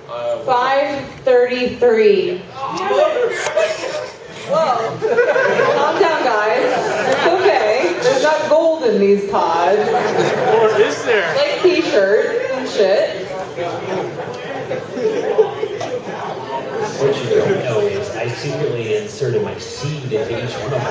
533. Whoa. Calm down, guys. It's okay. There's not gold in these pods. Or is there? Like t-shirts and shit. What you don't know is I secretly inserted my seed into each one of them.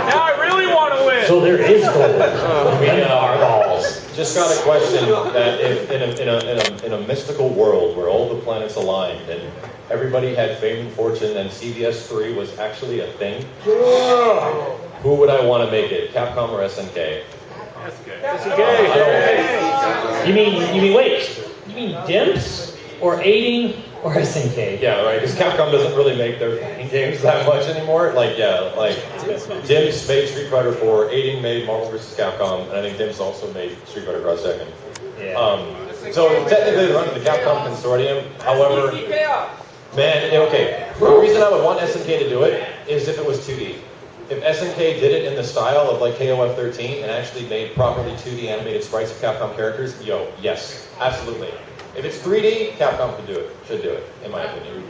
Now I really want to win. So there is gold in our balls. Just got a question that if in a mystical world where all the planets aligned and everybody had fame and fortune and CVS3 was actually a thing, who would I want to make it? Capcom or SNK? SNK. You mean wait? You mean Dimps or Aiding or SNK? Yeah, right. Because Capcom doesn't really make their fighting games that much anymore. Like Dimps made Street Fighter 4, Aiding made Marvel vs. Capcom, and I think Dimps also made Street Fighter Cross Tekken. Yeah. So technically they're under the Capcom consortium. However, man, okay. The reason I would want SNK to do it is if it was 2D. If SNK did it in the style of like KOF 13 and actually made properly 2D animated sprites of Capcom characters, yes, absolutely. If it's 3D, Capcom could do it, should do it, in my opinion.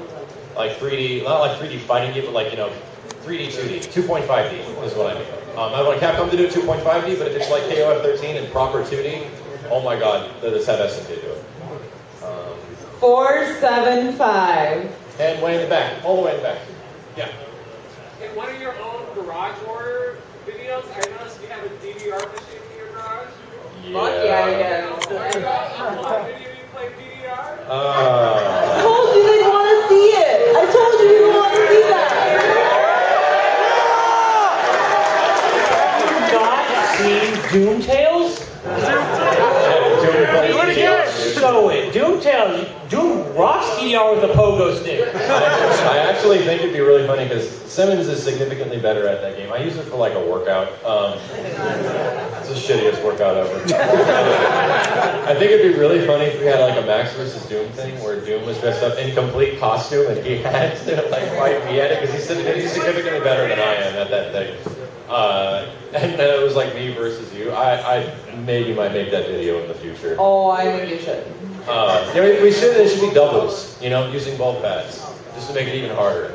Like 3D, not like 3D fighting game, but like, 3D, 2D, 2.5D is what I mean. I want Capcom to do it 2.5D, but if it's like KOF 13 and proper 2D, oh my god, let's have SNK do it. 475. And way in the back, all the way in the back. Yeah. In one of your own Garage Warrior videos, I noticed you have a DVR machine in your garage. Fuck yeah, I got video you play DVR. I told you they want to see it. I told you you want to see that. You've not seen Doom Tales? Show it. Doom Tales. Doom rocks DDR with a pogo stick. I actually think it'd be really funny because Simmons is significantly better at that game. I use it for like a workout. It's the shittiest workout ever. I think it'd be really funny if we had like a Max vs. Doom thing where Doom was dressed up in complete costume and he had to like fight me at it because he's significantly better than I am at that thing. And then it was like me versus you. I maybe might make that video in the future. Oh, I think you should. We should. It should be doubles. Using both pads just to make it even harder.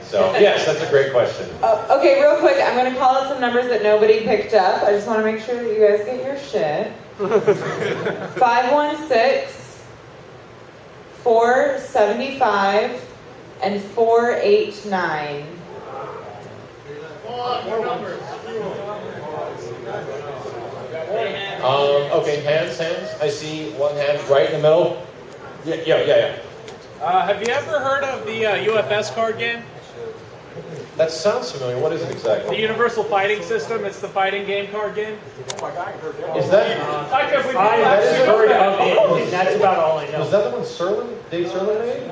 So yes, that's a great question. Okay, real quick, I'm going to call out some numbers that nobody picked up. I just want to make sure that you guys get your shit. 516, 475, and 489. Okay, hands. I see one hand right in the middle. Yeah. Have you ever heard of the UFS card game? That sounds familiar. What is it The exactly? Universal Fighting System. It's the fighting game card game. Is that? I've heard of it, and that's about all I know. Was that the one Dave Serlin made?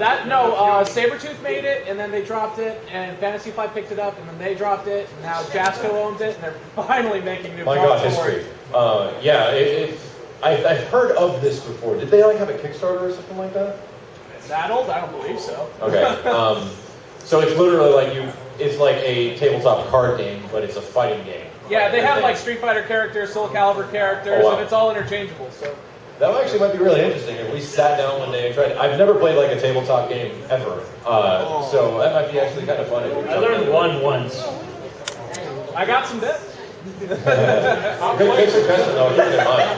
Sabretooth made it, and then they dropped it, and Fantasy Flight picked it up, and then they dropped it, and now Jasco owns it, and they're finally making new My cards God, for history. it. I've heard of this before. Did they like have a Kickstarter or something like that? That old? I don't believe so. Okay. So it's literally like it's like a tabletop card game, but it's a fighting game. Yeah, they have like Street Fighter characters, Soul Calibur characters, Oh, wow. and it's all interchangeable. So That actually might be really interesting if we sat down one day and tried. I've never played like a tabletop game ever, so that might be actually kind of fun. I learned one once. I got some bits. Good suggestion though. Keep it in mind.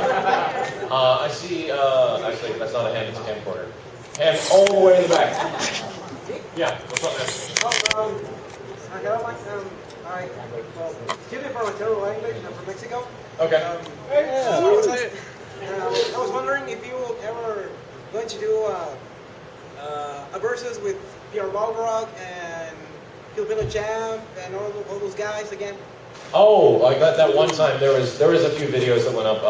I see. Actually, that's not a hand. It's a camcorder. Hand all the way in the back. Yeah. What's up, man? I got like Chile from Mateo language. I'm from Mexico. Okay. I was wondering if you ever going to do a versus with Pierre Balrog and Filipino Champ and all those guys again. Oh, like that one time there was a few videos that went up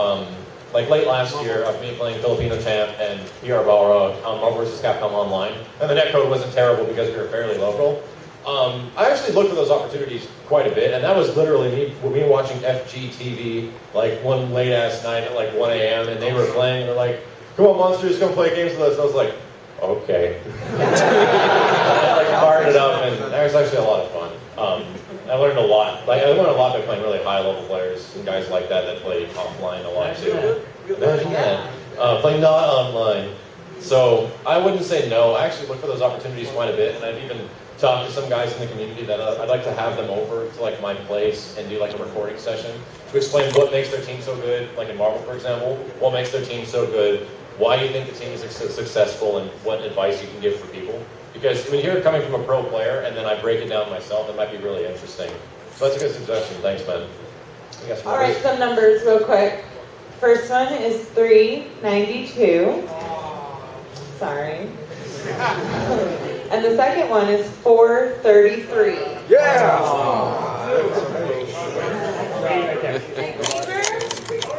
like late last year of me playing Filipino Champ and PR Balrog on Marvel vs. Capcom Online, and the netcode wasn't terrible because we were fairly local. I actually looked for those opportunities quite a bit, and that was literally me watching FGTV like one late ass night at like 1 a.m. and they were playing and they're like, "Come on, monsters, come play games with us." And I was like, "Okay." I like fired it up, and that was actually a lot of fun. I learned a lot. Like I learned a lot by playing really high level players and guys like that play offline a lot too. Play not online. So I wouldn't say no. I actually look for those opportunities quite a bit, and I've even talked to some guys in the community that I'd like to have them over to like my place and do like a recording session to explain what makes their team so good. Like in Marvel, for example, what makes their team so good, why you think the team is successful, and what advice you can give for people. Because when you're coming from a pro player and then I break it down myself, it might be really interesting. So that's a good suggestion. Thanks, man. All right, some numbers real quick. First one is 392. Sorry. And the second one is 433. Yeah!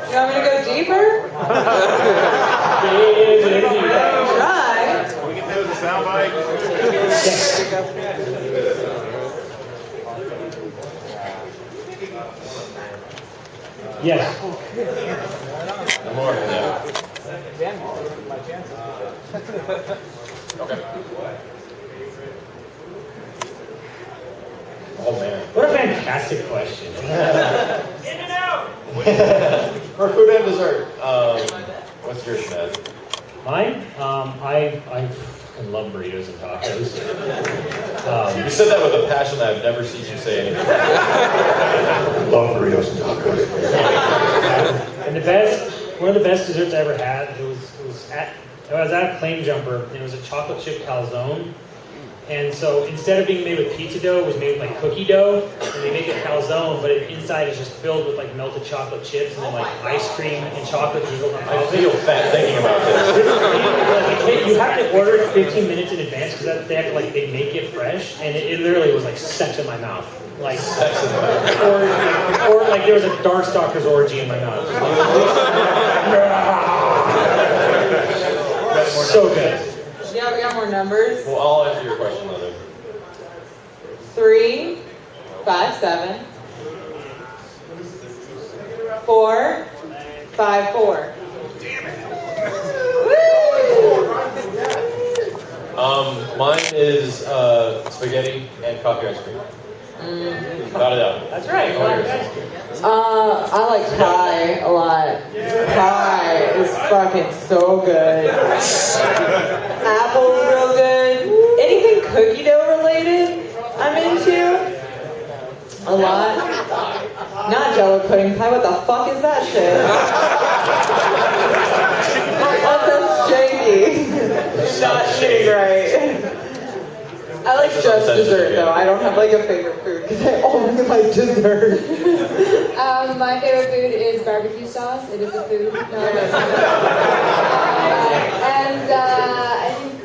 You want me to go deeper? Try. We can do the soundbite. Yes. The more, yeah. Dan, my chances. Okay. Oh man. What a fantastic question. In and out. For food and dessert, what's yours, Ned? Mine? I fucking love burritos and tacos. You said that with a passion that I've never seen you say anything. Love burritos and tacos. And one of the best desserts I ever had, I was at a Claim Jumper, and it was a chocolate chip calzone. And so instead of being made with pizza dough, it was made with like cookie dough, and they make it calzone, but inside is just filled with like melted chocolate chips and then like ice cream and chocolate drizzled on top I of it. feel fat thinking about this. You have to order it 15 minutes in advance because they have to they make it fresh, and it literally was like sex in my mouth. Like, or like there was a Darkstalker's orgy in my mouth. So good. Yeah, we got more numbers. Well, I'll answer your question, Mother. 3, 5, 7. 4, 5, 4. Mine is spaghetti and coffee ice cream. Without a doubt. That's right. I like pie a lot. Pie is fucking so good. Apple's real good. Anything cookie dough related, I'm into. A lot. Not Jello pudding pie. What the fuck is that shit? Also shaky. Not shitting right. I like just dessert though. I don't have like a favorite food because I only like dessert. My favorite food is barbecue sauce. It is a food. No, and I think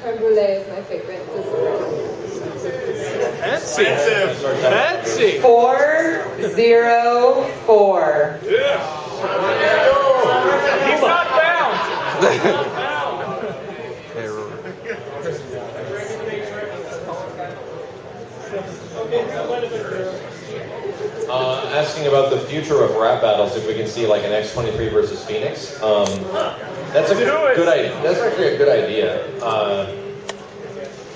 creme brulee is my favorite dessert. Fancy. 404. He's not bound. Asking about the future of rap battles, if we can see like an X-23 versus Phoenix. That's a good idea. That's actually a good idea.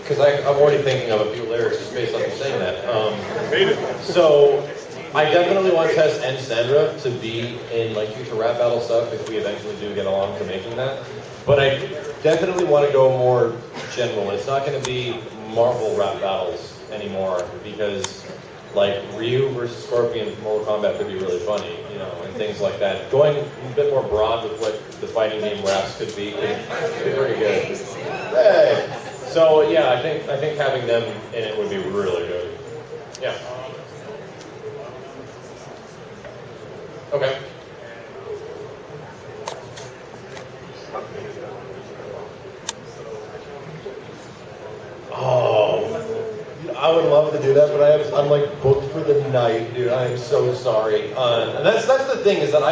Because I'm already thinking of a few lyrics just based on you saying that. So I definitely want Tess and Sandra to be in like future rap battle stuff if we eventually do get along to making that. But I definitely want to go more general. It's not going to be Marvel rap battles anymore because like Ryu versus Scorpion from Mortal Kombat could be really funny, you know, and things like that. Going a bit more broad with what the fighting game raps could be pretty good. Hey. So yeah, I think having them in it would be really good. Yeah. Okay. Oh, I would love to do that, but I'm like booked for the night, dude. I am so sorry. And that's the thing is that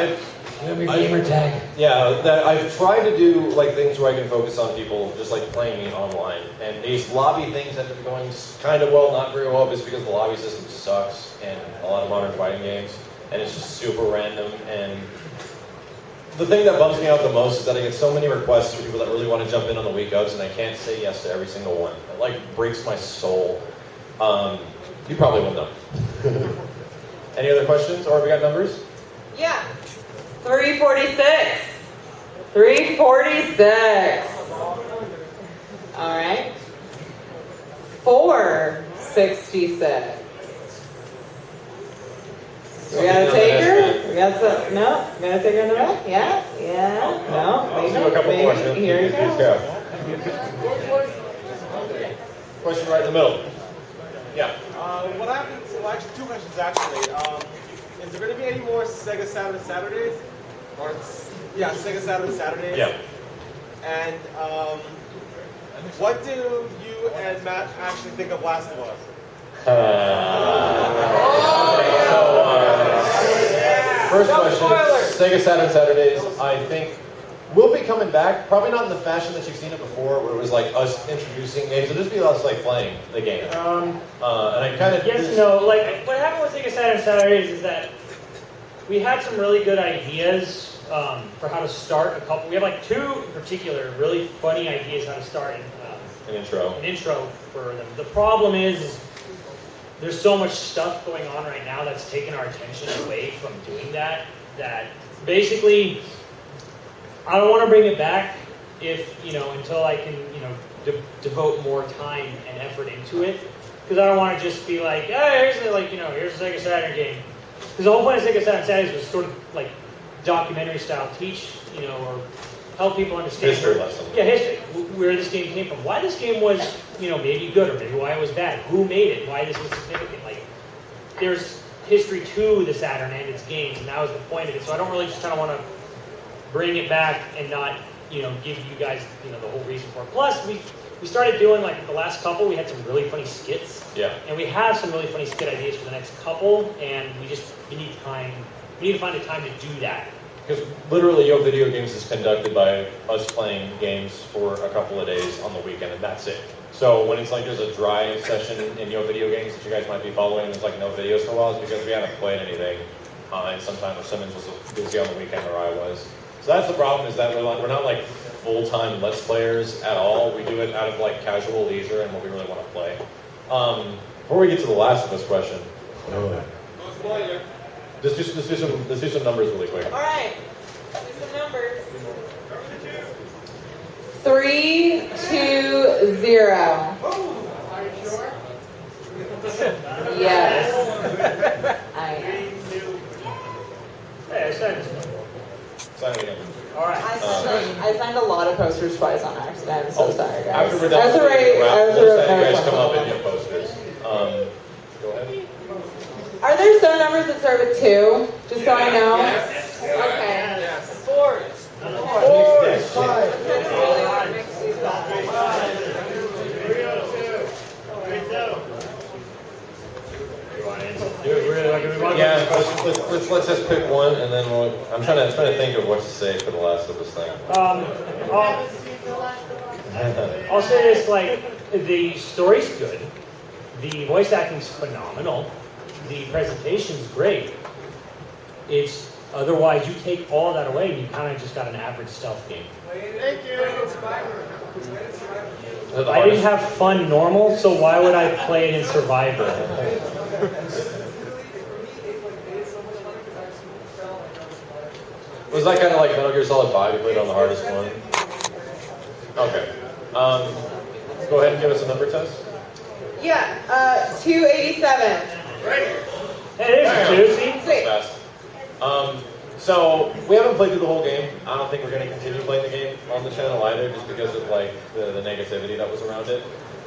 Gamer tag. Yeah, that I've tried to do like things where I can focus on people just like playing me online, and these lobby things end up going kind of well, not very well, just because the lobby system sucks in a lot of modern fighting games, and it's just super random. And the thing that bums me out the most is that I get so many requests from people that really want to jump in on the week ofs, and I can't say yes to every single one. It like breaks my soul. You probably will know. Any other questions, or have we got numbers? Yeah. 346. 346. All right. 466. We got a taker? We got some, no? We got a taker in the middle? Yeah? Yeah? No? Let's do a couple Maybe? questions. Here we go. Question right in the middle. Yeah. What happens? Well, actually, two questions actually. Is there going to be any more Sega Saturdays? Or yeah, Sega Saturdays. Yeah. And what do you and Matt actually think of Last of Us? First question, Sega Saturdays, I think, will be coming back. Probably not in the fashion that you've seen it before, where it was like us introducing games. It'll just be us like playing the game. And I kind of yes, no. Like what happened with Sega Saturdays is that we had some really good ideas for how to start a couple. We have like two in particular really funny ideas how to start an intro. An intro for them. The problem is there's so much stuff going on right now that's taken our attention away from doing that. That basically, I don't want to bring it back until I can devote more time and effort into it. Because I don't want to just be like, hey, here's a Sega Saturn game. Because the whole point of Sega Saturn Saturdays was sort of like documentary style, teach or help people understand history lesson. Yeah, history. Where this game came from, why this game was maybe good or maybe why it was bad, who made it, why this was significant. Like there's history to the Saturn and its games, and that was the point of it. So I don't really just kind of want to bring it back and not give you guys the whole reason for it. Plus we started doing like the last couple, we had some really funny skits. Yeah. And we have some really funny skit ideas for the next couple, and we need time. We need to find a time to do that. Because literally, Yo Video Games is conducted by us playing games for a couple of days on the weekend, and that's it. So when it's like there's a dry session in Yo Video Games that you guys might be following, and there's like no videos for a while, it's because we haven't played anything. And sometimes Simmons was busy on the weekend, or I was. So that's the problem, is that we're not like full-time Let's Players at all. We do it out of like casual leisure and what we really want to play. Before we get to the Last of Us question, let's do some numbers really quick. All right. Do some numbers. 320. Yes. I am. Hey, I said Sign it again. all right. I signed a lot of posters twice on accident. I'm so sorry, guys. After we're done, That's all right. we'll have you guys come up and get posters. Go ahead. Are there some numbers that start with 2? Just so I know. Yes. Okay. Yes. Four. Yeah, let's just pick one, and then I'm trying to think of what to say for the Last of Us thing. I'll say this: like the story's good, the voice acting's phenomenal, the presentation's great. It's otherwise you take all that away, and you kind of just got an average stealth game. Thank you. I didn't have fun normal, so why would I play it in Survivor? Was that kind of like Metal Gear Solid 5? You played on the hardest one? Okay. Go ahead and give us a number test. Yeah. 287. Hey, there's two. See? Sweet. Fast. So we haven't played through the whole game. I don't think we're going to continue playing the game on the channel either, just because of like the negativity that was around it.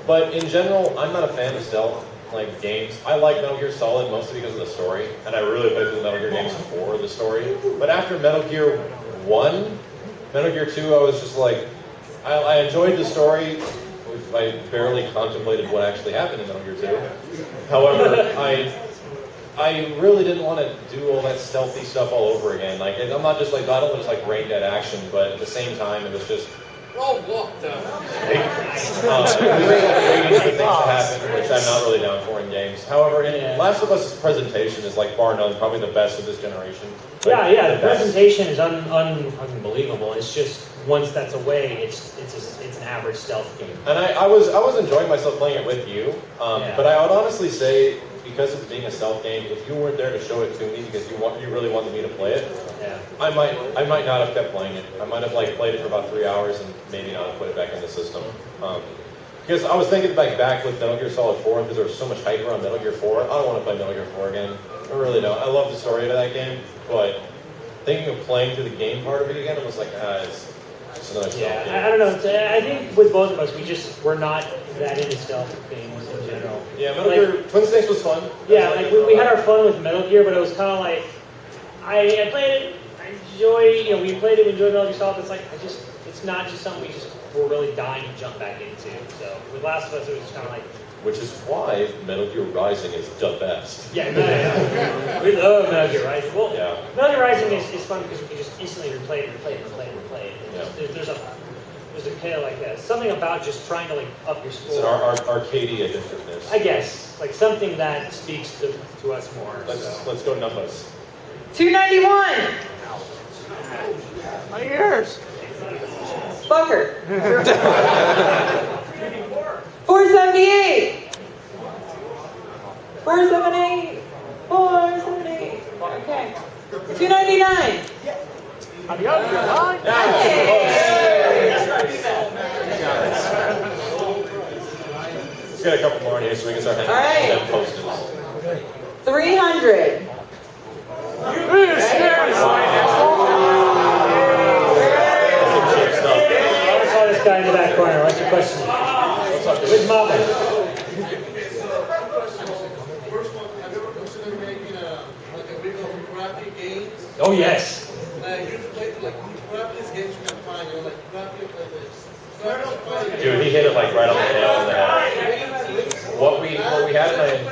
But in general, I'm not a fan of stealth like games. I like Metal Gear Solid mostly because of the story, and I really played through the Metal Gear games for the story. But after Metal Gear 1, Metal Gear 2, I was just like, I enjoyed the story. I barely contemplated what actually happened in Metal Gear 2. However, I really didn't want to do all that stealthy stuff all over again. Like, I'm not just like, I don't want just like brain dead action, but at the same time, it was just Oh, look, it was just like waiting for things to happen, which I'm not really down for in games. However, in Last of Us' presentation is like bar none, probably the best of this generation. Like, Yeah, the presentation is unbelievable. It's just once that's away, it's an average stealth game. And I was enjoying myself playing it with you, but I would honestly say, because of being a stealth game, if you weren't there to show it to me because you really wanted me to play it, Yeah. I might not have kept playing it. I might have like played it for about 3 hours and maybe not have put it back in the system. Because I was thinking back with Metal Gear Solid 4 because there was so much hype around Metal Gear 4. I don't want to play Metal Gear 4 again. I really don't. I love the story of that game, but thinking of playing through the game part of it again, I was like, it's just another stealth game. I don't know. I think with both of us, we're not that into stealth games in general. Yeah, Metal Gear Twin Snakes was fun. Yeah, like we had our fun with Metal Gear, but it was kind of like I played it. I enjoy. We played it. We enjoyed Metal Gear Solid. It's like it's not just something we just were really dying to jump back into. So with Last of Us, it was just kind of like. Which is why Metal Gear Rising is the best. Yeah, we love Metal Gear Rising. Well, Yeah. Metal Gear Rising is fun because we can just instantly replay it. Yeah. There's a kind of like something about just trying to like up your score. It's an arcadey addictiveness. I guess like something that speaks to us more. Let's go numbers. 291. My ears. Fucker. 478. 478. 478. Okay. 299. Adios, you're mine. Let's get a couple more in here so we can start All right. them posted. 300. I saw this guy in the back corner. What's your question? Where's Mama? Oh yes. Dude, he hit it like right on the nail on the head. What we had in my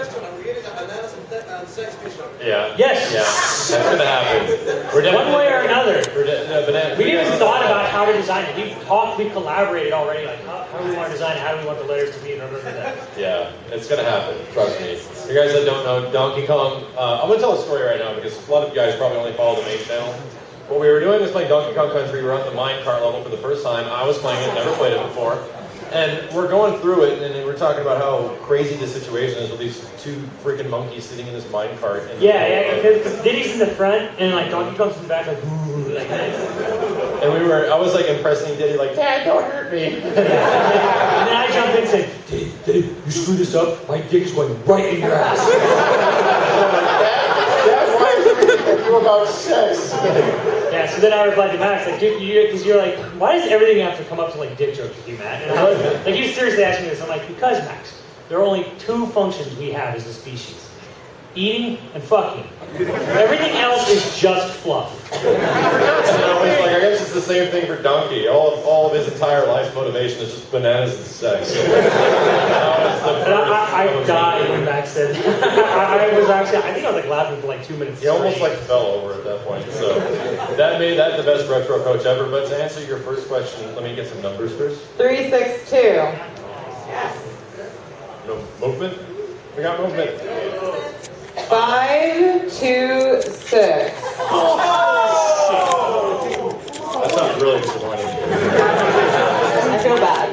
yeah. Yes. Yeah. That's gonna happen. We're One way or another. We We even thought about how to design it. We collaborated already. Like how do we want to design it? How do we want the letters to be? And that. Yeah, it's gonna happen. Trust me. You guys that don't know, Donkey Kong. I'm gonna tell a story right now because a lot of you guys probably only follow the main channel. What we were doing was playing Donkey Kong Country. We were on the minecart level for the first time. I was playing it, never played it before. And we're going through it, and we're talking about how crazy the situation is with these two freaking monkeys sitting in this minecart. Yeah, because Diddy's in the front, and like Donkey Kong's in the back, like ooh, like that. And I was like impressing Diddy, like, Dad, don't hurt me. And then I jumped in and said, Diddy, you screw this up, my dick is going right in your ass. Dad, why is everything about sex? Yeah, so then I replied to Max, like, dude, because you're like, why does everything have to come up to like dick jokes with you, Matt? And I was, like, you seriously asked me this. I'm like, because Max, there are only two functions we have as a species: eating and fucking. Everything else is just fluff. I guess it's the same thing for Donkey. All of his entire life's motivation is just bananas and sex. And I died when Max said I think I was like laughing for like 2 minutes. He almost like fell over at that point. So that made that the best retro coach ever. But to answer your first question, let me get some numbers first. 362. No movement? We got movement. 526. That sounds really disappointing. I feel bad.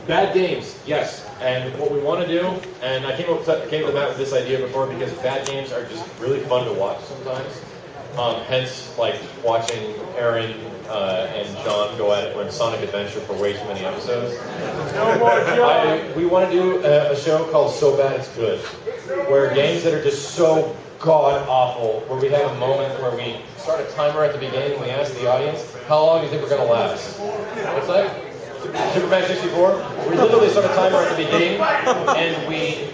Bad games, yes. And what we want to do, and I came to Matt with this idea before because bad games are just really fun to watch sometimes. Hence, like watching Aaron and John go at it when Sonic Adventure for way too many episodes. We want to do a show called So Bad It's Good, where games that are just so god awful, where we have a moment where we start a timer at the beginning and we ask the audience, how long do you think we're going to last? What's that? Superman 64? We literally start a timer at the beginning and we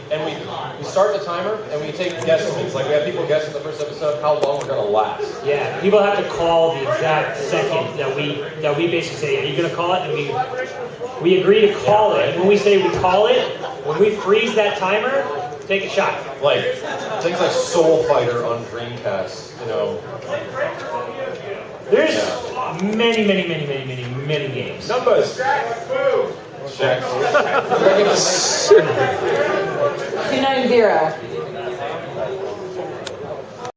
start the timer and we take guesstimates. Like we have people guess in the first episode how long we're going to last. Yeah, people have to call the exact second that we basically say, are you going to call it? And we agree to call it. When we say we call it, when we freeze that timer, take a shot. Like things like Soul Fighter on Dreamcast, you know. There's many games. Numbers. Check. 290.